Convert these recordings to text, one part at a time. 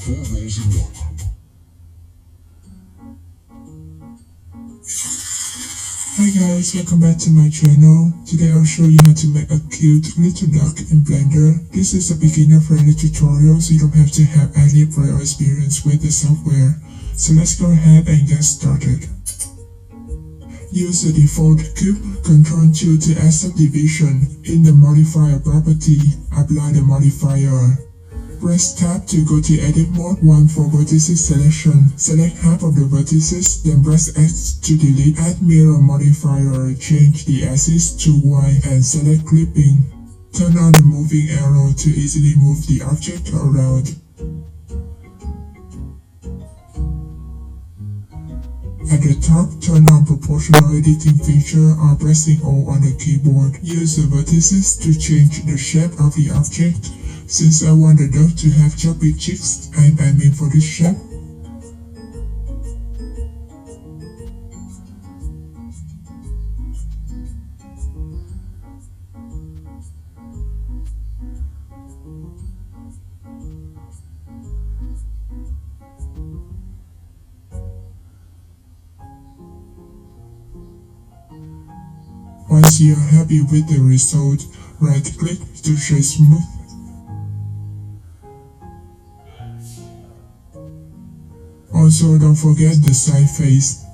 4 roles in one. Hi guys, welcome back to my channel. Today I'll show you how to make a cute little duck in Blender. This is a beginner friendly tutorial, so you don't have to have any prior experience with the software. So let's go ahead and get started. Use the default cube, Ctrl Q to add subdivision. In the modifier property, apply the modifier. Press tab to go to edit mode 1 for vertices selection. Select half of the vertices, then press X to delete. Add mirror modifier, change the axis to Y and select clipping. Turn on the moving arrow to easily move the object around. At the top, turn on proportional editing feature or pressing O on the keyboard. Use the vertices to change the shape of the object. Since I want the duck to have chubby cheeks, I'm aiming for this shape. Once you're happy with the result, right-click to shade smooth. Also, don't forget the side face.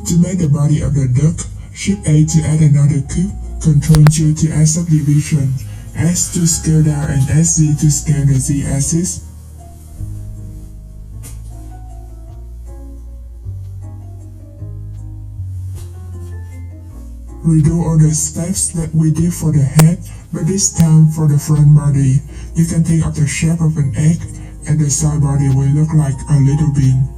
To make the body of the duck, Shift A to add another cube, Ctrl Q to add subdivision, S to scale down and SZ to scale the Z-axis. Redo all the steps that we did for the head, but this time for the front body. You can think of the shape of an egg, and the side body will look like a little bean.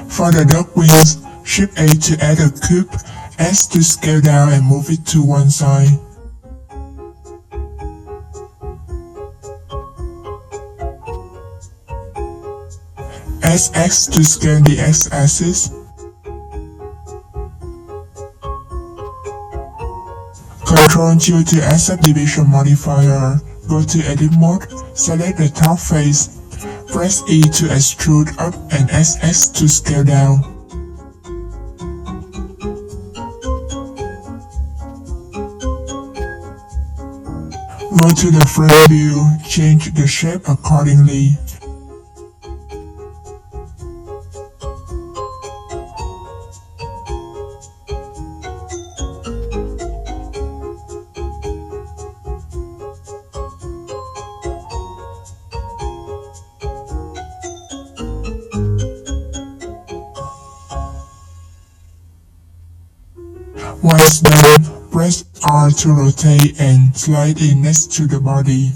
For the duck wings, Shift A to add a cube, S to scale down and move it to one side. SX to scale the x-axis. Ctrl-Q to add subdivision modifier. Go to Edit Mode, select the top face. Press E to extrude up and SX to scale down. Go to the frame view, change the shape accordingly. Once done, press R to rotate and slide it next to the body.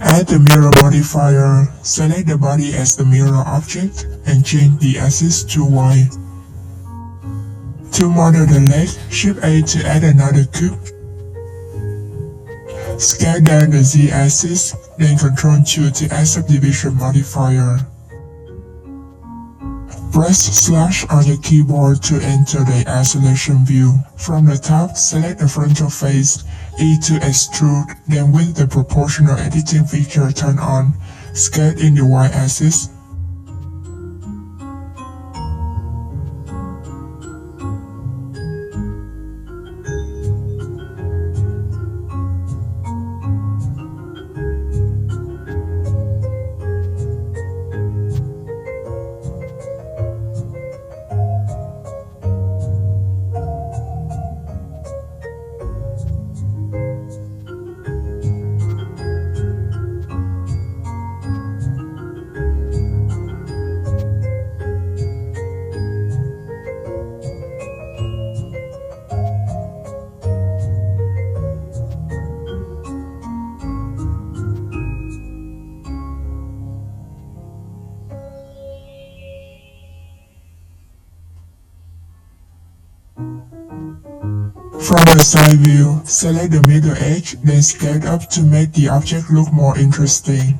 Add the mirror modifier, select the body as the mirror object, and change the axis to Y. To model the leg, Shift A to add another cube. Scale down the Z-axis, then Ctrl-Q to add subdivision modifier. Press slash on your keyboard to enter the isolation view. From the top, select the frontal face, E to extrude, then with the proportional editing feature turned on, scale in the Y-axis. From the side view, select the middle edge, then scale up to make the object look more interesting.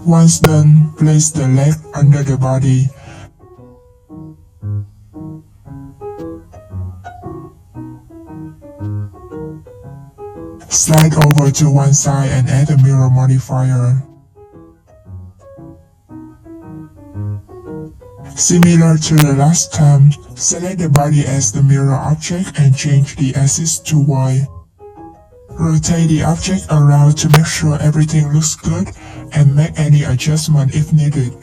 Once done, place the leg under the body. Slide over to one side and add a mirror modifier. Similar to the last time, select the body as the mirror object and change the axis to Y. Rotate the object around to make sure everything looks good and make any adjustment if needed.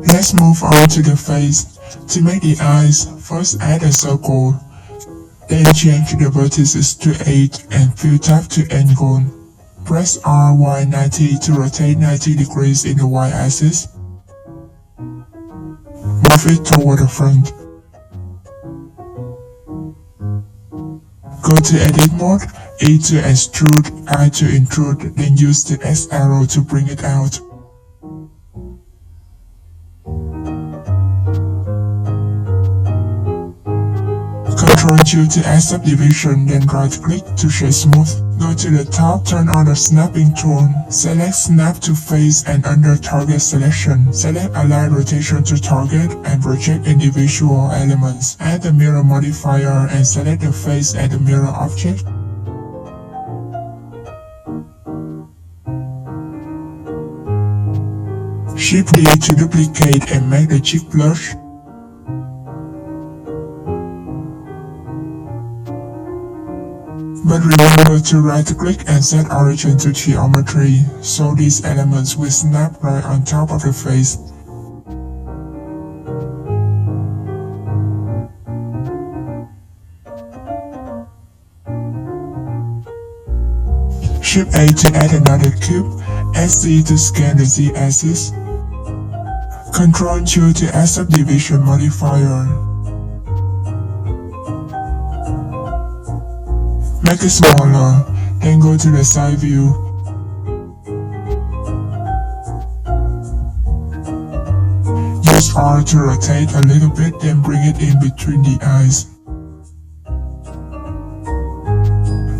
Let's move on to the face. To make the eyes, first add a circle, then change the vertices to 8 and fill type to angle. Press RY90 to rotate 90 degrees in the Y-axis. Move it toward the front. Go to Edit Mode, E to extrude, I to intrude, then use the X arrow to bring it out. Ctrl-Q to add subdivision, then right-click to shade smooth. Go to the top, turn on the snapping tool. Select snap to face and under target selection, select align rotation to target and project individual elements. Add the mirror modifier and select the face and the mirror object. Shift D to duplicate and make the cheek blush. But remember to right-click and set origin to geometry, so these elements will snap right on top of the face. Shift A to add another cube, SZ to scale the Z-axis, Ctrl Q to add subdivision modifier. Make it smaller, then go to the side view. Use R to rotate a little bit, then bring it in between the eyes.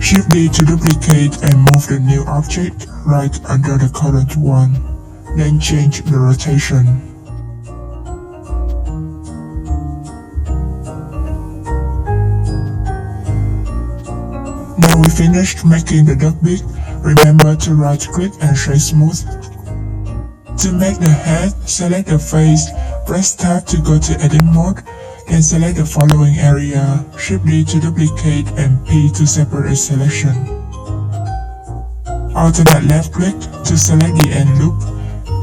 Shift D to duplicate and move the new object right under the current one, then change the rotation. Now we finished making the duck beak. Remember to right click and shade smooth. To make the head, select the face, press tab to go to edit mode, then select the following area, Shift D to duplicate and P to separate selection. Alternate left click to select the end loop,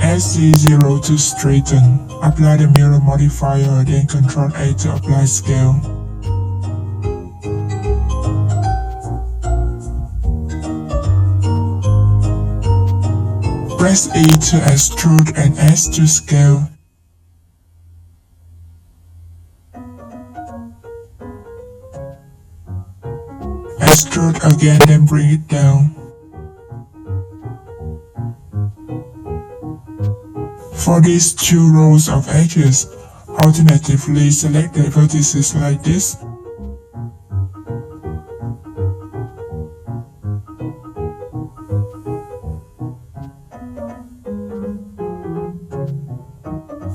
SZ0 to straighten, apply the mirror modifier, then Ctrl A to apply scale. Press E to extrude and S to scale. Extrude again, then bring it down. For these two rows of edges, alternatively select the vertices like this.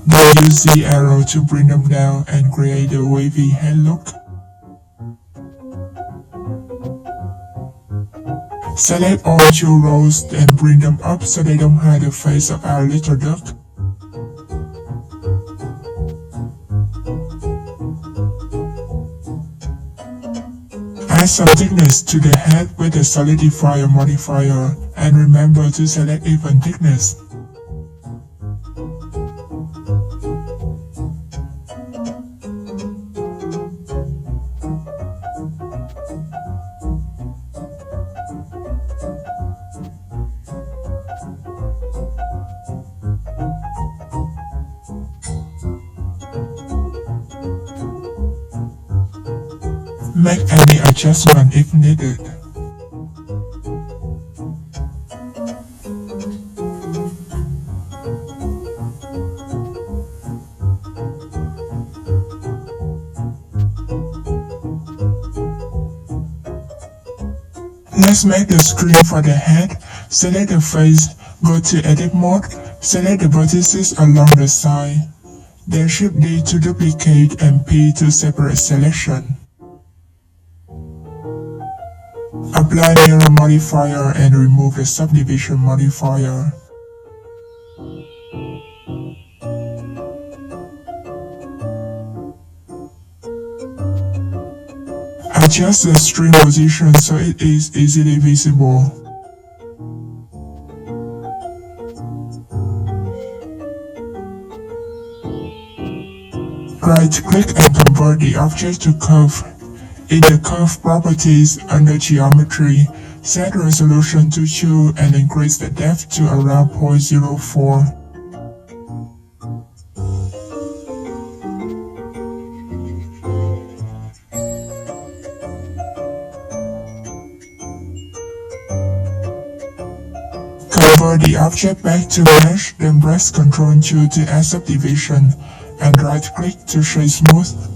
Then use the arrow to bring them down and create a wavy head look. Select all two rows and bring them up so they don't hide the face of our little duck. Add some thickness to the head with the solidifier modifier and remember to select even thickness. Make any adjustment if needed. Let's make the screen for the head. Select the face, go to edit mode, select the vertices along the side, then Shift D to duplicate and P to separate selection. Apply mirror modifier and remove the subdivision modifier. Adjust the string position so it is easily visible. Right-click and convert the object to curve. In the curve properties under geometry, set the resolution to 2 and increase the depth to around 0.04. Convert the object back to mesh, then press Ctrl Q to add subdivision and right-click to shade smooth.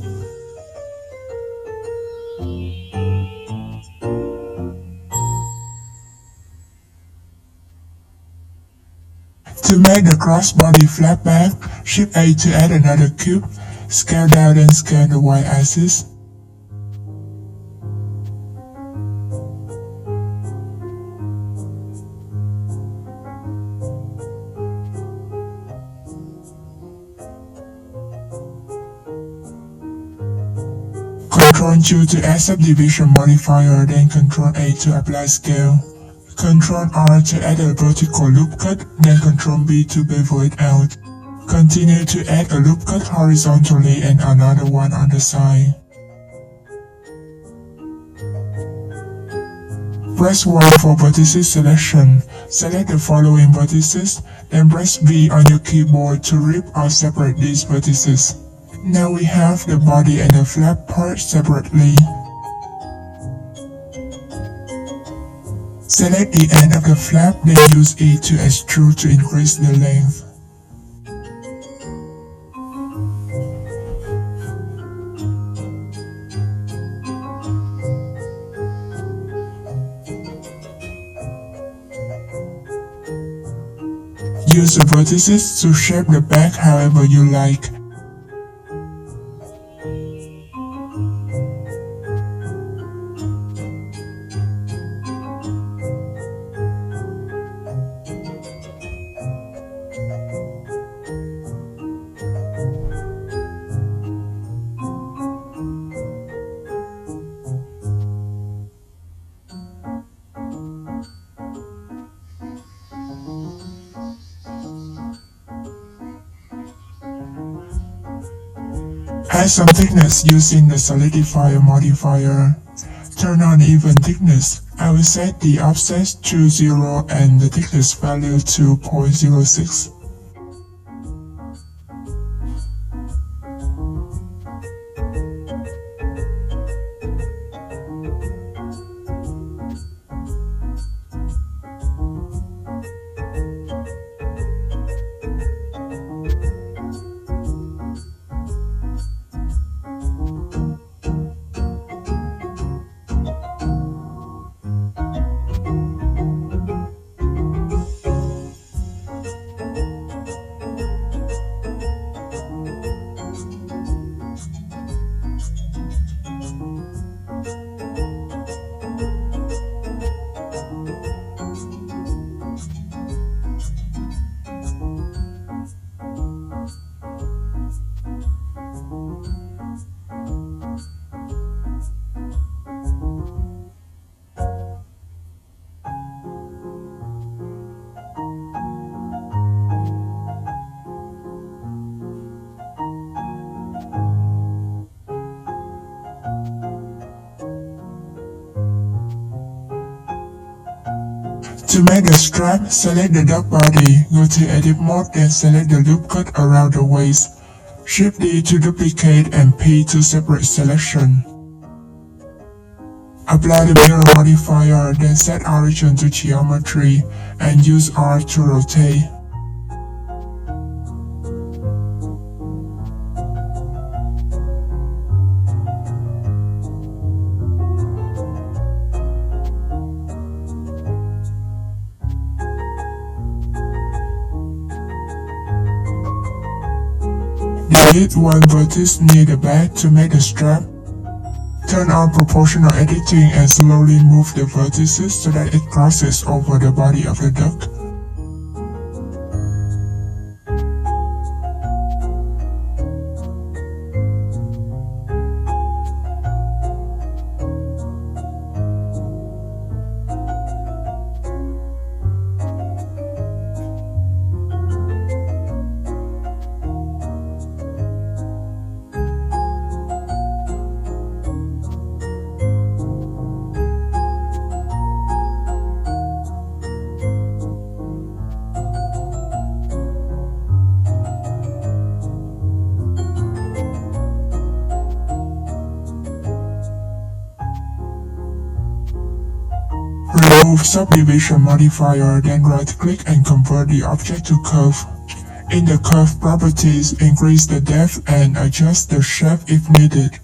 To make the crossbody flat back, Shift A to add another cube, scale down and scale the Y-axis. Ctrl Q to add subdivision modifier, then Ctrl A to apply scale. Ctrl R to add a vertical loop cut, then Ctrl B to bevel it out. Continue to add a loop cut horizontally and another one on the side. Press 1 for vertices selection. Select the following vertices, then press V on your keyboard to rip or separate these vertices. Now we have the body and the flap part separately. Select the end of the flap, then use E to extrude to increase the length. Use the vertices to shape the back however you like. Add some thickness using the solidifier modifier. Turn on even thickness. I will set the offset to 0 and the thickness value to 0.06. To make the strap, select the duck body, go to edit mode, then select the loop cut around the waist. Shift D to duplicate and P to separate selection. Apply the mirror modifier, then set origin to geometry and use R to rotate. Delete one vertex near the back to make the strap. Turn on proportional editing and slowly move the vertices so that it crosses over the body of the duck. Remove subdivision modifier, then right-click and convert the object to curve. In the curve properties, increase the depth and adjust the shape if needed.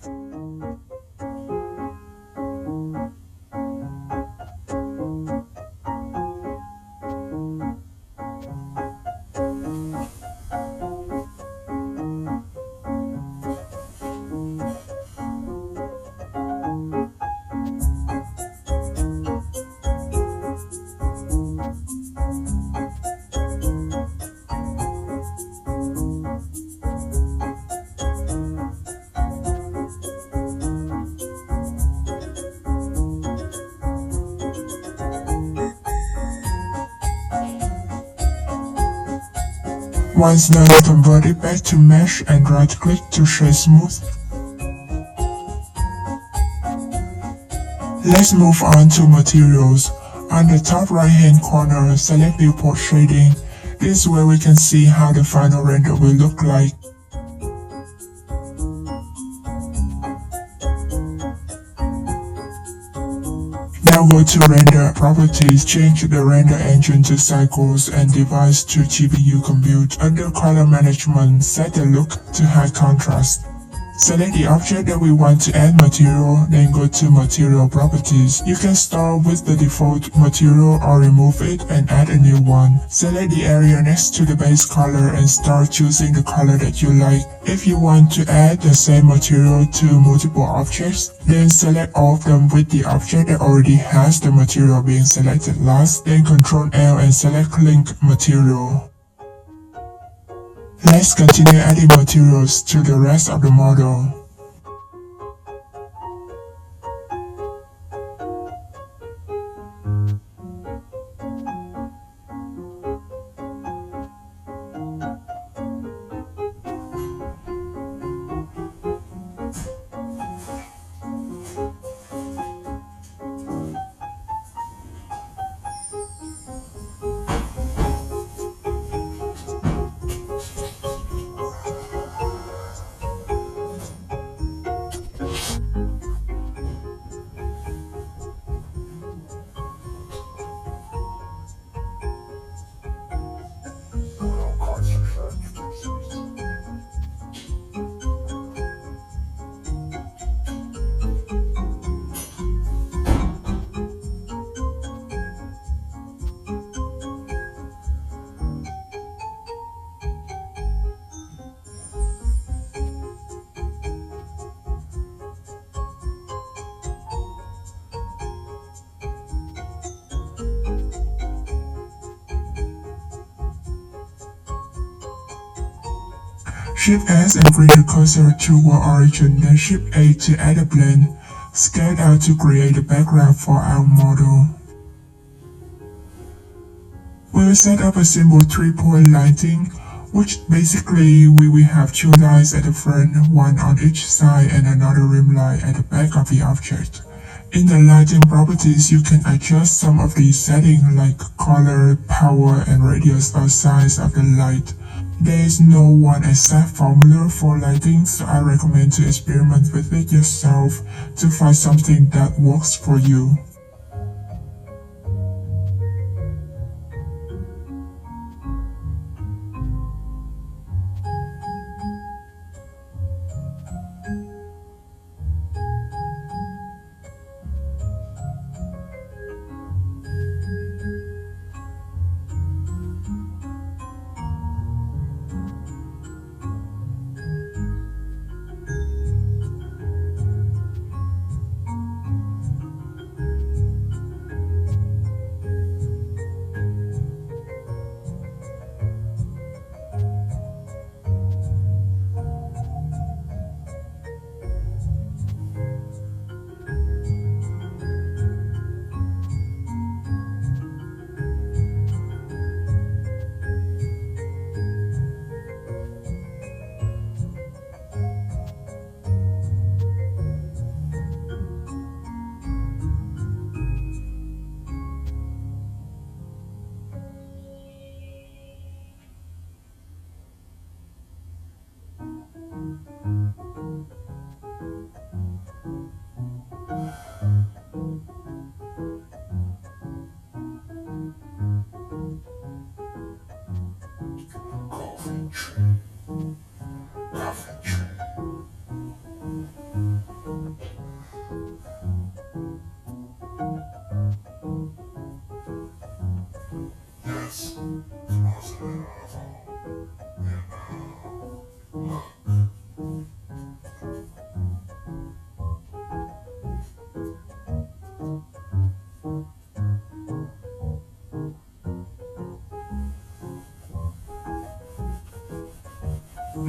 Once done, convert it back to mesh and right-click to shade smooth. Let's move on to materials. On the top right hand corner, select viewport shading. This is where we can see how the final render will look like. Now go to render properties, change the render engine to cycles and device to GPU compute. Under color management, set the look to high contrast. Select the object that we want to add material, then go to material properties. You can start with the default material or remove it and add a new one. Select the area next to the base color and start choosing the color that you like. If you want to add the same material to multiple objects, then select all of them with the object that already has the material being selected last, then Ctrl L and select link material. Let's continue adding materials to the rest of the model. Shift S and bring the cursor toward origin, then Shift A to add a blend. Scale out to create a background for our model. We'll set up a simple 3-point lighting, which basically we will have 2 lights at the front, one on each side and another rim light at the back of the object. In the lighting properties, you can adjust some of these settings like color, power, and radius or size of the light. There is no one exact formula for lighting, so I recommend to experiment with it yourself to find something that works for you.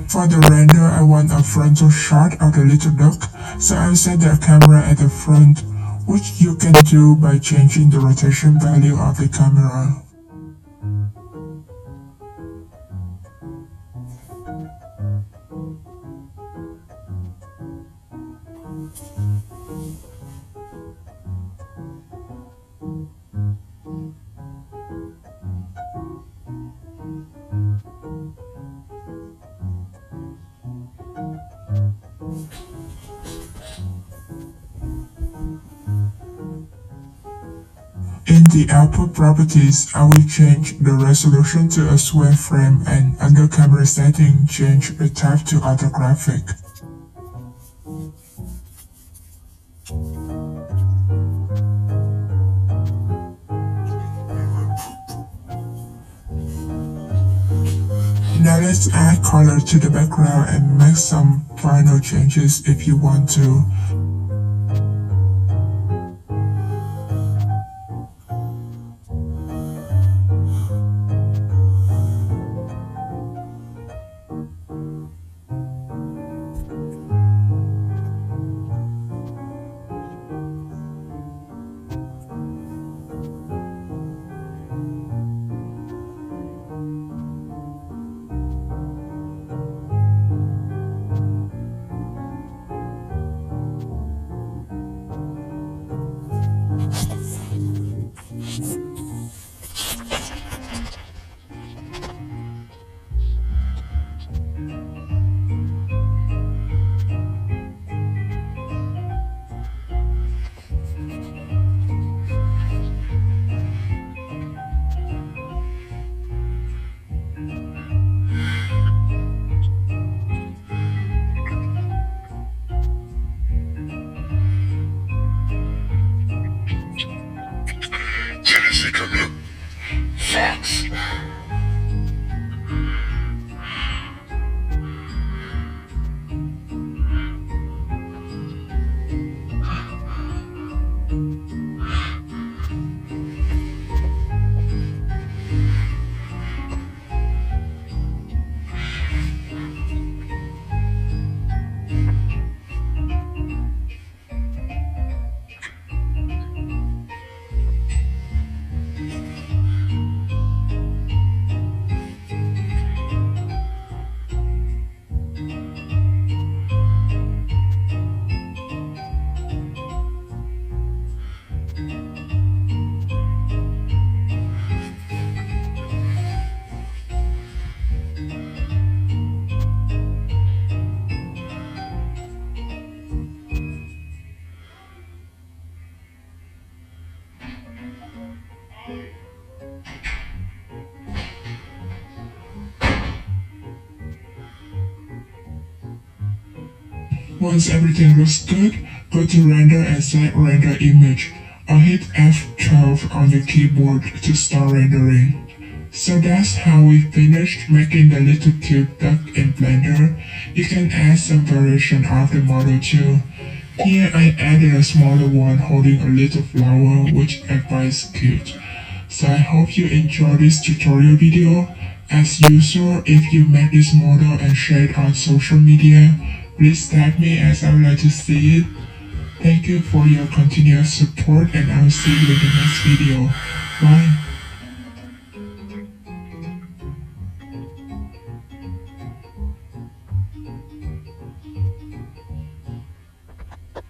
For the render, I want a frontal shot of the little duck, so I'll set the camera at the front, which you can do by changing the rotation value of the camera. the output properties, I will change the resolution to a square frame and under camera setting, change the type to orthographic. Now let's add color to the background and make some final changes if you want to. Tennessee, come here. Fox. Once everything looks good, go to render and select render image. I'll hit F12 on the keyboard to start rendering. So that's how we finished making the little cute duck in Blender. You can add some variation of the model too. Here I added a smaller one holding a little flower which I find is cute. So I hope you enjoyed this tutorial video. As usual, if you make this model and share it on social media, please tag me as I would like to see it. Thank you for your continuous support and I will see you in the next video. Bye.